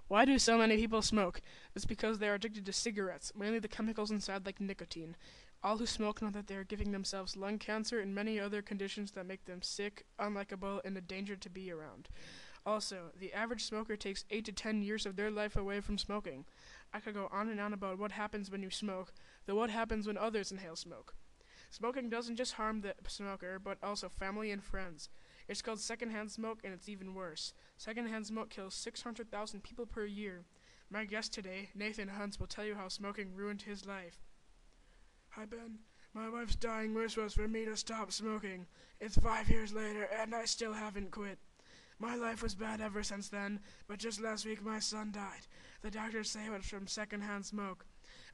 Why do so many people smoke? It's because they are addicted to cigarettes, mainly the chemicals inside like nicotine. All who smoke know that they are giving themselves lung cancer and many other conditions that make them sick, unlikable, and a danger to be around. Also, the average smoker takes 8 to 10 years of their life away from smoking. I could go on and on about what happens when you smoke, though what happens when others inhale smoke. Smoking doesn't just harm the smoker, but also family and friends. It's called secondhand smoke, and it's even worse. Secondhand smoke kills 600,000 people per year. My guest today, Nathan Huntz, will tell you how smoking ruined his life. Hi, Ben. My wife's dying wish was for me to stop smoking. It's 5 years later, and I still haven't quit. My life was bad ever since then, but just last week my son died. The doctors say it was from secondhand smoke.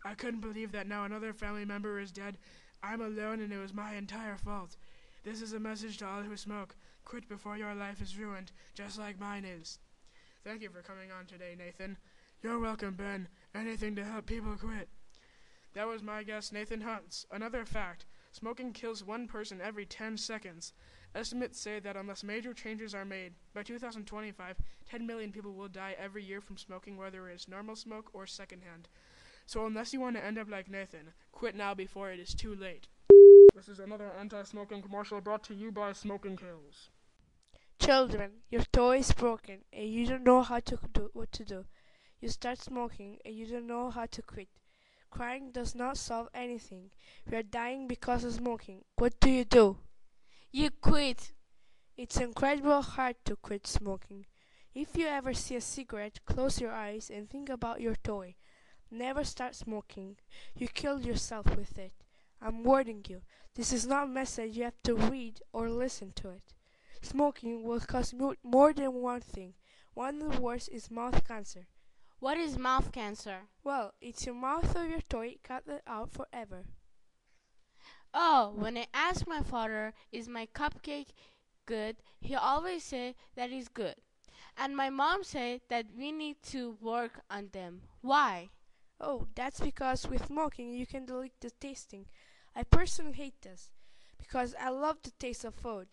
I couldn't believe that now another family member is dead. I'm alone, and it was my entire fault. This is a message to all who smoke. Quit before your life is ruined, just like mine is. Thank you for coming on today, Nathan. You're welcome, Ben. Anything to help people quit. That was my guest, Nathan Huntz. Another fact, smoking kills one person every 10 seconds. Estimates say that unless major changes are made, by 2025, 10 million people will die every year from smoking, whether it is normal smoke or secondhand. So unless you want to end up like Nathan, quit now before it is too late. This is another anti-smoking commercial brought to you by Smoking Kills. Children, your toy is broken and you don't know what to do. You start smoking and you don't know how to quit. Crying does not solve anything. You are dying because of smoking. What do? You quit. It's incredibly hard to quit smoking. If you ever see a cigarette, close your eyes and think about your toy. Never start smoking. You killed yourself with it. I'm warning you. This is not a message you have to read or listen to it. Smoking will cause more than one thing. One of the worst is mouth cancer. What is mouth cancer? Well, it's your mouth or your toy cut it out forever. Oh, when I ask my father, is my cupcake good, he always say that it's good. And my mom said that we need to work on them. Why? Oh, that's because with smoking you can delete the tasting. I personally hate this because I love the taste of food.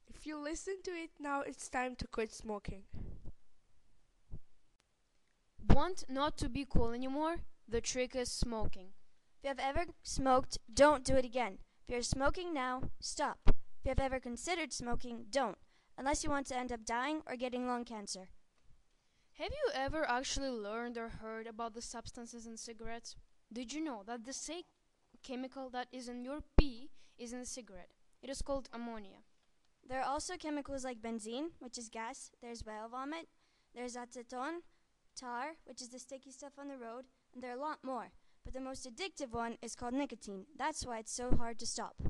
If you listen to it now, it's time to quit smoking. Want not to be cool anymore? The trick is smoking. If you have ever smoked, don't do it again. If you're smoking now, stop. If you have ever considered smoking, don't, unless you want to end up dying or getting lung cancer. Have you ever actually learned or heard about the substances in cigarettes? Did you know that the same chemical that is in your pee is in the cigarette? It is called ammonia. There are also chemicals like benzene, which is gas. There's whale vomit. There's acetone, tar, which is the sticky stuff on the road, and there are a lot more. But the most addictive one is called nicotine. That's why it's so hard to stop.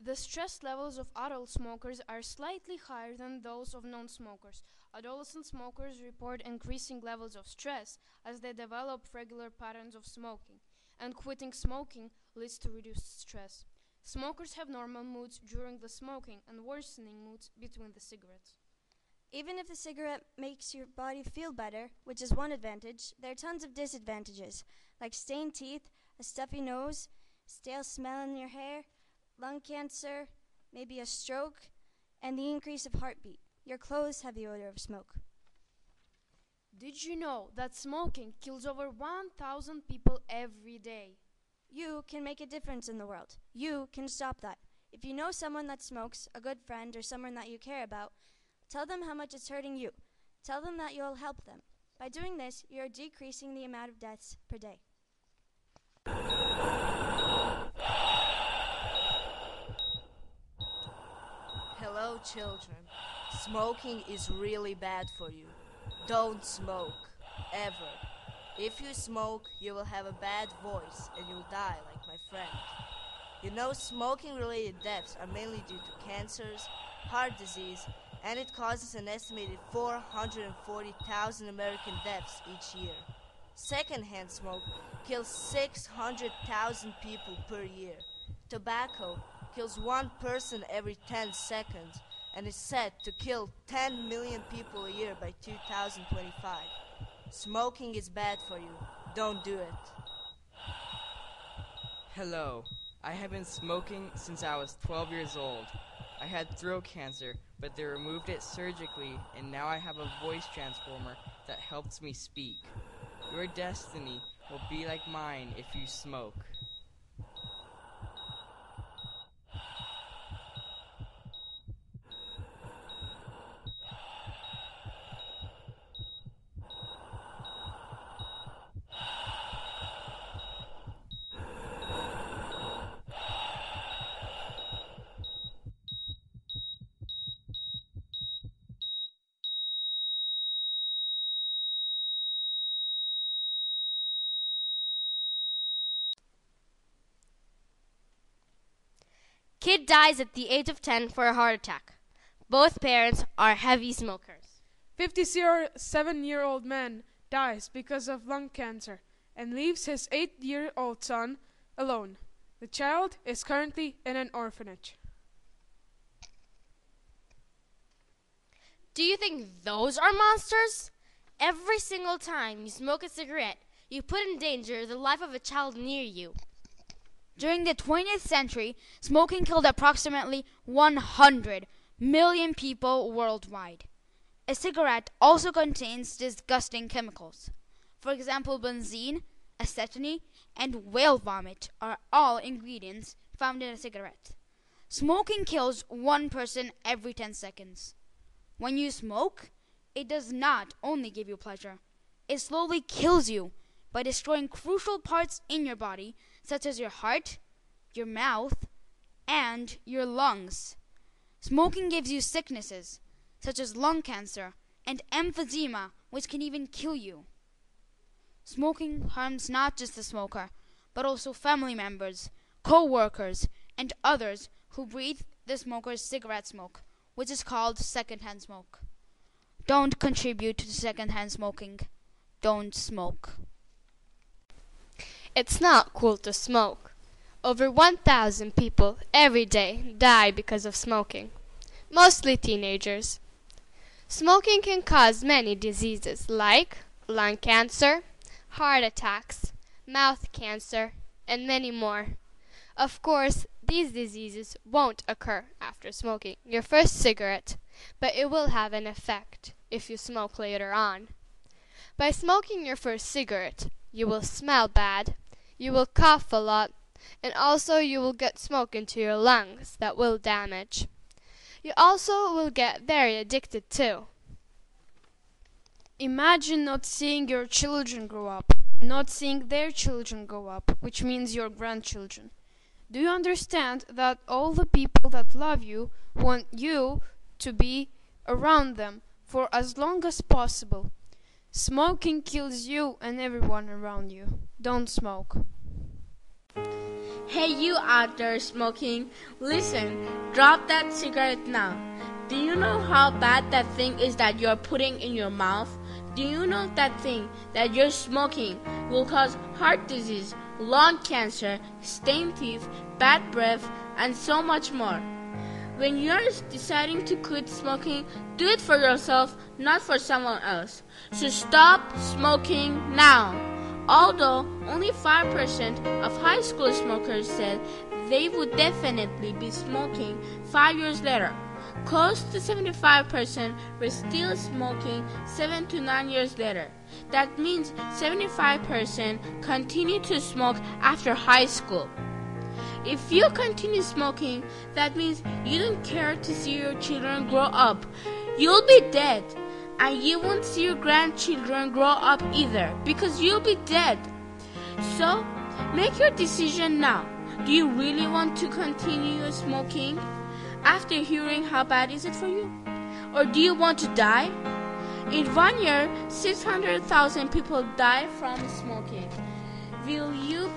The stress levels of adult smokers are slightly higher than those of non-smokers. Adolescent smokers report increasing levels of stress as they develop regular patterns of smoking, and quitting smoking leads to reduced stress. Smokers have normal moods during the smoking and worsening moods between the cigarettes. Even if the cigarette makes your body feel better, which is one advantage, there are tons of disadvantages, like stained teeth, a stuffy nose, stale smell in your hair, lung cancer, maybe a stroke, and the increase of heartbeat. Your clothes have the odor of smoke. Did you know that smoking kills over 1,000 people every day? You can make a difference in the world. You can stop that. If you know someone that smokes, a good friend or someone that you care about, tell them how much it's hurting you. Tell them that you'll help them. By doing this, you're decreasing the amount of deaths per day. Hello, children. Smoking is really bad for you. Don't smoke, ever. If you smoke, you will have a bad voice and you'll die like my friend. You know, smoking-related deaths are mainly due to cancers, heart disease, and it causes an estimated 440,000 American deaths each year. Secondhand smoke kills 600,000 people per year. Tobacco kills one person every 10 seconds and is said to kill 10 million people a year by 2025. Smoking is bad for you. Don't do it. Hello. I have been smoking since I was 12 years old. I had throat cancer, but they removed it surgically, and now I have a voice transformer that helps me speak. Your destiny will be like mine if you smoke. Kid dies at the age of 10 for a heart attack. Both parents are heavy smokers. 57-year-old man dies because of lung cancer and leaves his 8-year-old son alone. The child is currently in an orphanage. Do you think those are monsters? Every single time you smoke a cigarette, you put in danger the life of a child near you. During the 20th century, smoking killed approximately 100 million people worldwide. A cigarette also contains disgusting chemicals. For example, benzene, acetone, and whale vomit are all ingredients found in a cigarette. Smoking kills one person every 10 seconds. When you smoke, it does not only give you pleasure. It slowly kills you by destroying crucial parts in your body, such as your heart, your mouth, and your lungs. Smoking gives you sicknesses, such as lung cancer and emphysema, which can even kill you. Smoking harms not just the smoker, but also family members, co-workers, and others who breathe the smoker's cigarette smoke, which is called secondhand smoke. Don't contribute to secondhand smoking. Don't smoke. It's not cool to smoke. Over 1,000 people every day die because of smoking, mostly teenagers. Smoking can cause many diseases like lung cancer, heart attacks, mouth cancer, and many more. Of course, these diseases won't occur after smoking your first cigarette, but it will have an effect if you smoke later on. By smoking your first cigarette, you will smell bad, you will cough a lot, and also you will get smoke into your lungs that will damage. You also will get very addicted too. Imagine not seeing your children grow up, not seeing their children grow up, which means your grandchildren. Do you understand that all the people that love you want you to be around them for as long as possible? Smoking kills you and everyone around you. Don't smoke. Hey, you out there smoking, listen, drop that cigarette now. Do you know how bad that thing is that you're putting in your mouth? Do you know that thing that you're smoking will cause heart disease, lung cancer, stained teeth, bad breath, and so much more? When you're deciding to quit smoking, do it for yourself, not for someone else. So stop smoking now. Although only 5% of high school smokers said they would definitely be smoking 5 years later, close to 75% were still smoking 7 to 9 years later. That means 75% continue to smoke after high school. If you continue smoking, that means you don't care to see your children grow up. You'll be dead. And you won't see your grandchildren grow up either, because you'll be dead. So, make your decision now. Do you really want to continue smoking after hearing how bad is it for you? Or do you want to die? In 1 year, 600,000 people die from smoking. Will you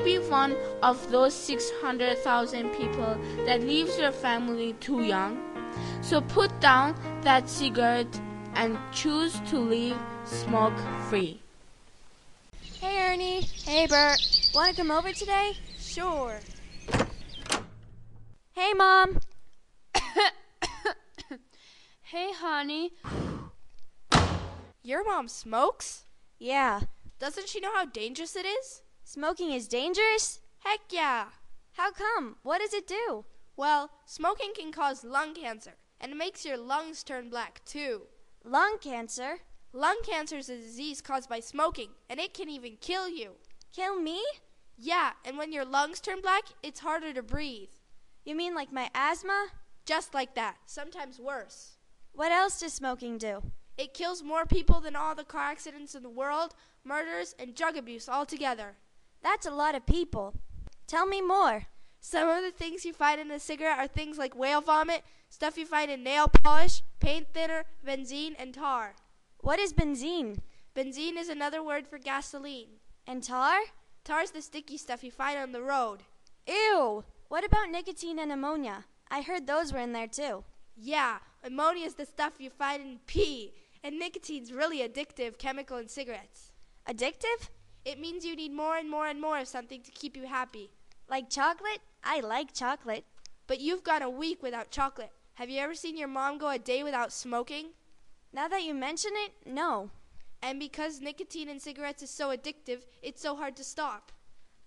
be one of those 600,000 people that leaves your family too young? So put down that cigarette and choose to live smoke-free. Hey Ernie. Hey Bert. Wanna come over today? Sure. Hey Mom. Hey honey. Your mom smokes? Yeah. Doesn't she know how dangerous it is? Smoking is dangerous? Heck yeah. How come? What does it do? Well, smoking can cause lung cancer, and it makes your lungs turn black too. Lung cancer? Lung cancer is a disease caused by smoking, and it can even kill you. Kill me? Yeah, and when your lungs turn black, it's harder to breathe. You mean like my asthma? Just like that, sometimes worse. What else does smoking do? It kills more people than all the car accidents in the world, murders, and drug abuse all together. That's a lot of people. Tell me more. Some of the things you find in a cigarette are things like whale vomit, stuff you find in nail polish, paint thinner, benzene, and tar. What is benzene? Benzene is another word for gasoline. And tar? Tar's the sticky stuff you find on the road. Ew! What about nicotine and ammonia? I heard those were in there too. Yeah, ammonia is the stuff you find in pee, and nicotine's really addictive chemical in cigarettes. Addictive? It means you need more and more and more of something to keep you happy. Like chocolate? I like chocolate. But you've gone a week without chocolate. Have you ever seen your mom go a day without smoking? Now that you mention it, no. And because nicotine in cigarettes is so addictive, it's so hard to stop.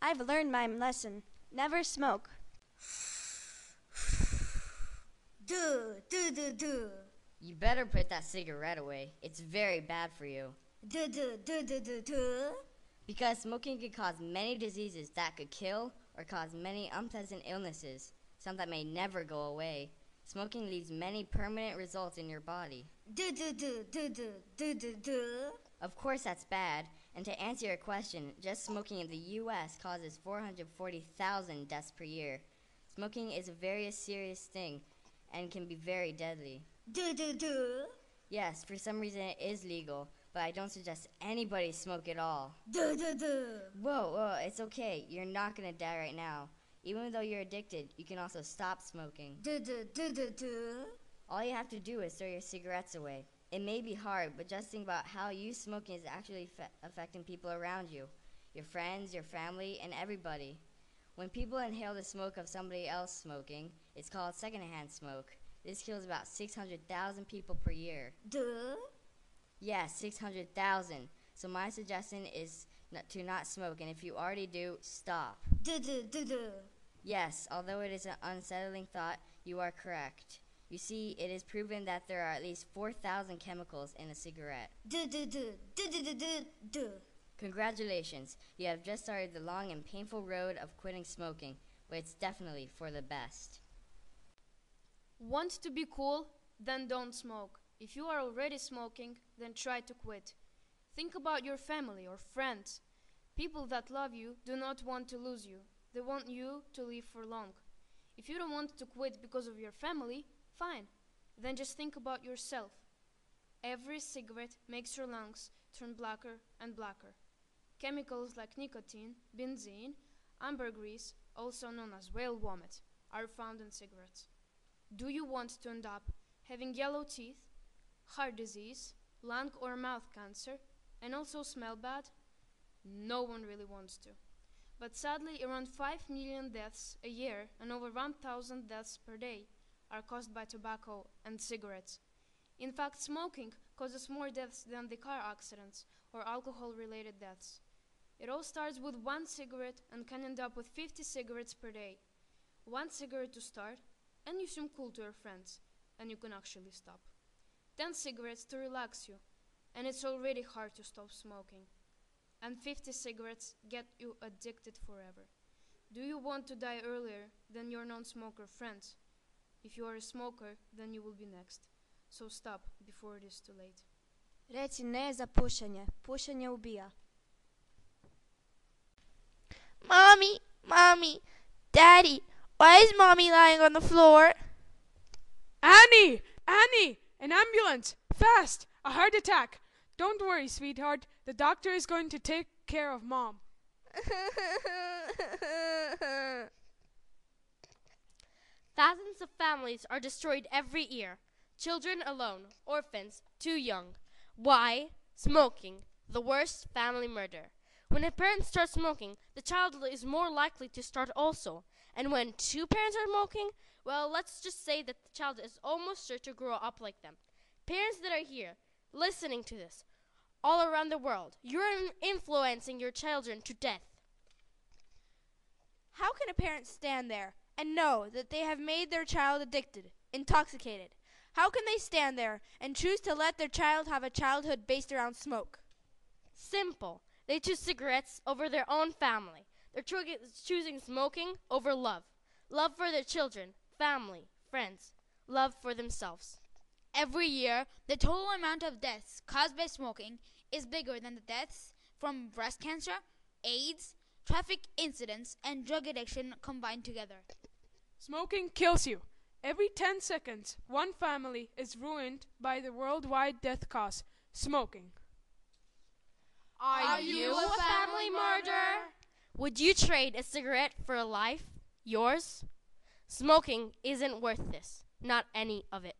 I've learned my lesson. Never smoke. You better put that cigarette away. It's very bad for you. Because smoking can cause many diseases that could kill or cause many unpleasant illnesses, some that may never go away. Smoking leaves many permanent results in your body. Of course that's bad, and to answer your question, just smoking in the U.S. causes 440,000 deaths per year. Smoking is a very serious thing and can be very deadly. Yes, for some reason it is legal, but I don't suggest anybody smoke at all. Whoa, it's okay. You're not going to die right now. Even though you're addicted, you can also stop smoking. All you have to do is throw your cigarettes away. It may be hard, but just think about how you smoking is actually affecting people around you. Your friends, your family, and everybody. When people inhale the smoke of somebody else smoking, it's called secondhand smoke. This kills about 600,000 people per year. Yes, 600,000. So my suggestion is to not smoke, and if you already do, stop. Yes, although it is an unsettling thought, you are correct. You see, it is proven that there are at least 4,000 chemicals in a cigarette. Congratulations, you have just started the long and painful road of quitting smoking, but it's definitely for the best. Want to be cool? Then don't smoke. If you are already smoking, then try to quit. Think about your family or friends. People that love you do not want to lose you. They want you to live for long. If you don't want to quit because of your family, fine. Then just think about yourself. Every cigarette makes your lungs turn blacker and blacker. Chemicals like nicotine, benzene, ambergris, also known as whale vomit, are found in cigarettes. Do you want to end up having yellow teeth, heart disease, lung or mouth cancer, and also smell bad? No one really wants to. But sadly, around 5 million deaths a year and over 1,000 deaths per day are caused by tobacco and cigarettes. In fact, smoking causes more deaths than the car accidents or alcohol-related deaths. It all starts with one cigarette and can end up with 50 cigarettes per day. One cigarette to start, and you seem cool to your friends, and you can actually stop. 10 cigarettes to relax you, and it's already hard to stop smoking. And 50 cigarettes get you addicted forever. Do you want to die earlier than your non-smoker friends? If you are a smoker, then you will be next. So stop before it is too late. Reci ne za pušenje. Pušenje ubija. Mommy, Daddy, why is Mommy lying on the floor? Annie, an ambulance, fast, a heart attack. Don't worry, sweetheart, the doctor is going to take care of Mom. Thousands of families are destroyed every year. Children alone, orphans, too young. Why? Smoking, the worst family murder. When a parent starts smoking, the child is more likely to start also. And when two parents are smoking, well, let's just say that the child is almost sure to grow up like them. Parents that are here, listening to this, all around the world, you're influencing your children to death. How can a parent stand there and know that they have made their child addicted, intoxicated? How can they stand there and choose to let their child have a childhood based around smoke? Simple. They choose cigarettes over their own family. They're choosing smoking over love. Love for their children, family, friends. Love for themselves. Every year, the total amount of deaths caused by smoking is bigger than the deaths from breast cancer, AIDS, traffic incidents, and drug addiction combined together. Smoking kills you. Every 10 seconds, one family is ruined by the worldwide death cause, smoking. Are you a family murderer? Would you trade a cigarette for a life? Yours? Smoking isn't worth this. Not any of it.